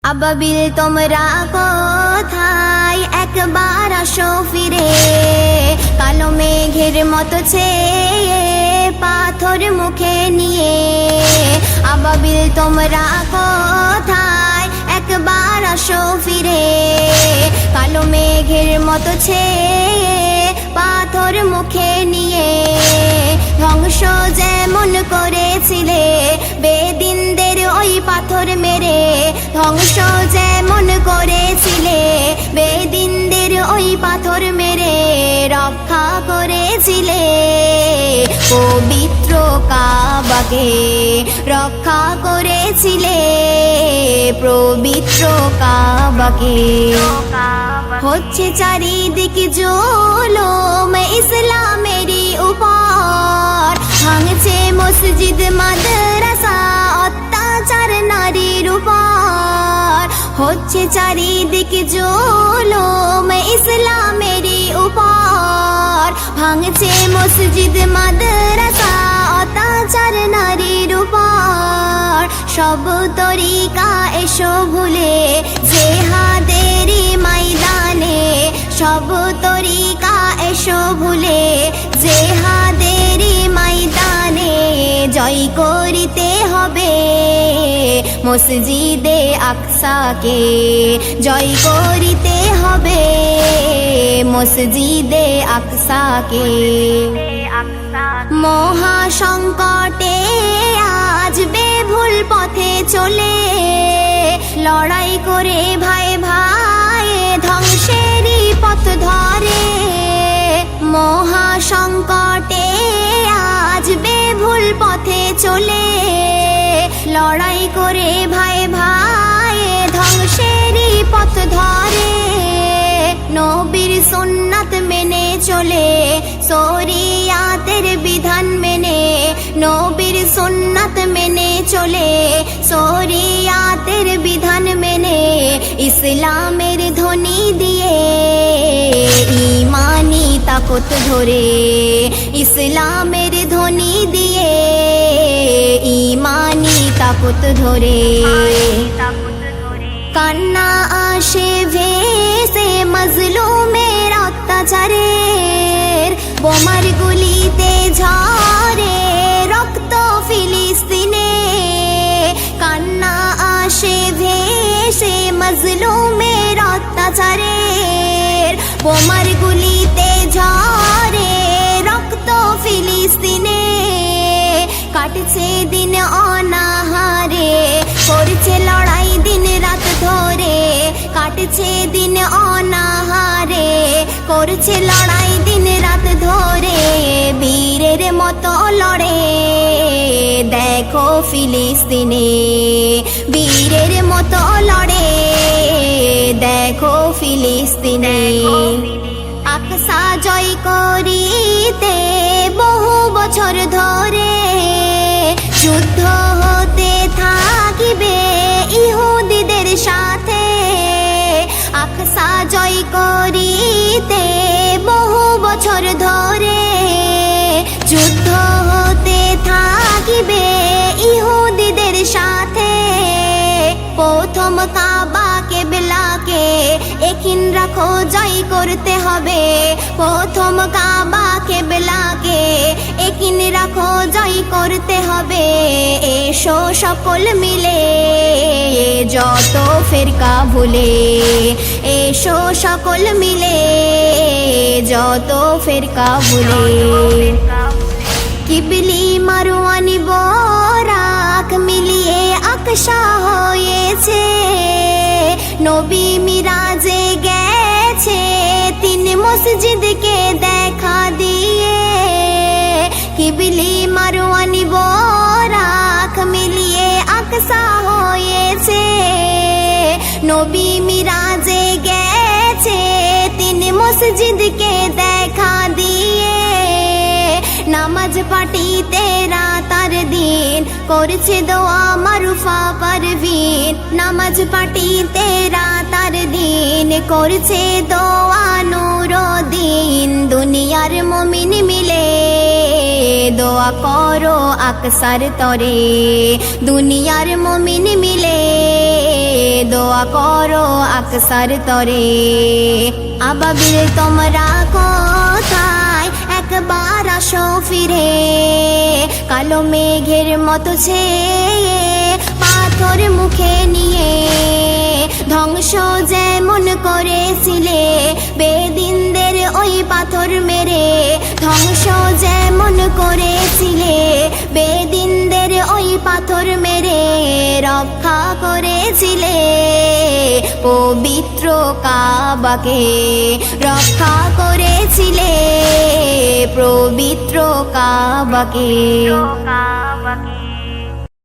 আবাবিল তোমরা কোথায় একবার আসো ফিরে, কালো মেঘের মতো ছেয়ে পাথর মুখে নিয়ে। আবাবিল তোমরা কোথায় একবার আসো ফিরে, কালো মেঘের মতো ছেয়ে পাথর মুখে নিয়ে। ধ্বংস যেমন করেছিলে বেদিনদের ওই পাথর মেরে, ধ্বংস যেমন করেছিলে বেদিনদের ওই পাথর মেরে, রক্ষা করেছিলে পবিত্র কাবাকে, রক্ষা করেছিলে পবিত্র কাবাকে। হচ্ছে চারিদিকে জুলুম ইসলামেরই উপর, ভাঙছে মসজিদ মাদ্রাসা অত্যাচার নারীর উপর। হচ্ছে চারিদিকে জুলুম ইসলামেরই উপর, ভাঙছে মসজিদ মাদ্রাসা অত্যাচার নারীর উপর। সব তরিকা এসো ভুলে জিহাদেরই ময়দানে, সব তরিকা এসো ভুলে জিহাদেরই ময়দানে। জয় করিতে হবে মসজিদে আকসাকে, জয় করিতে হবে মসজিদে আকসাকে। মহা সংকটে আজ বেভুল পথে চলে, লড়াই করে ভাই ভাই ধ্বংসেরই পথ ধরে। মহা সংকটে আজ বেভুল পথে চলে, লড়াই করে ভাই ভাই ধ্বংসেরই পথ ধরে। নবীর সুন্নাত মেনে চলে শরিয়াতের বিধান মেনে, নবীর সুন্নাত মেনে চলে শরিয়াতের বিধান মেনে। ইসলামের ধ্বনি দিয়ে ইমানি তাকত ধরে, ইসলামের ধ্বনি দিয়ে ইমানি তাকত ধরে। কান্না আসে ভেসে মজলুমের অত্যাচারের, বোমার গুলিতে ঝরে রক্ত ফিলিস্তিনে। কান্না আসে ভেসে মজলুমের অত্যাচারের, বোমার গুলিতে ঝরে রক্ত ফিলিস্তিনে। কাটছে দিন অনাহারে, করছে লড়াই দিন রাত ধরে। কাটছে দিন অনাহারে, করছে লড়াই দিন রাত ধরে। বীরের মতো লড়ে দেখো ফিলিস্তিনে, বীরের মতো লড়ে দেখো ফিলিস্তিনে। আকসা জয় করিতে বহু বছর ধরে, যুদ্ধ হতে থাকিবে ইহুদিদের সাথে। আকসা জয় করিতে বহু বছর ধরে, যুদ্ধ হতে থাকিবে ইহুদিদের সাথে। প্রথম কাবা কেবলাকে একিন রাখো জয় করতে হবে, প্রথম কাবা কেবলাকে একিন রাখো জয় করতে হবে। এসো সকল মিলে যত ফেরকা ভুলে, এসো সকল মিলে যত ফেরকা ভুলে। কিবলি মারওয়ানি বরাক মিলিয়ে আকসা হয়েছে, নবী মিরাজে গেছে তিন মসজিদকে দেখা দিয়ে। কিবলি মারওয়ানি বরাক মিলিয়ে আকসা হয়েছে, নবী মিরাজে গেছে তিন মসজিদকে দেখা দিয়ে। নামাজ পাঠিতে রাতার দিন করছে দোয়া মারুফা পারভিন, নামাজ পাঠিতে রাতার দিন করছে দোয়া নুরুদ্দিন। দুনিয়ার মুমিন মিলে দোয়া করো আকসার তরে, দুনিয়ার মুমিন মিলে দোয়া করো আকসার তরে। আবাবিল তোমরা কোথায় একবার আসো ফিরে, কালো মেঘের মতো ছেয়ে পাথর মুখে নিয়ে, ধ্বংস যেমন করেছিলে বেদিনদের ওই পাথর মেরে, ধ্বংস যেমন করেছিলে বেদিনদের ওই পাথর মেরে, রক্ষা করেছিলে পবিত্র কাবাকে, রক্ষা করেছিলে পবিত্র কাবাকে।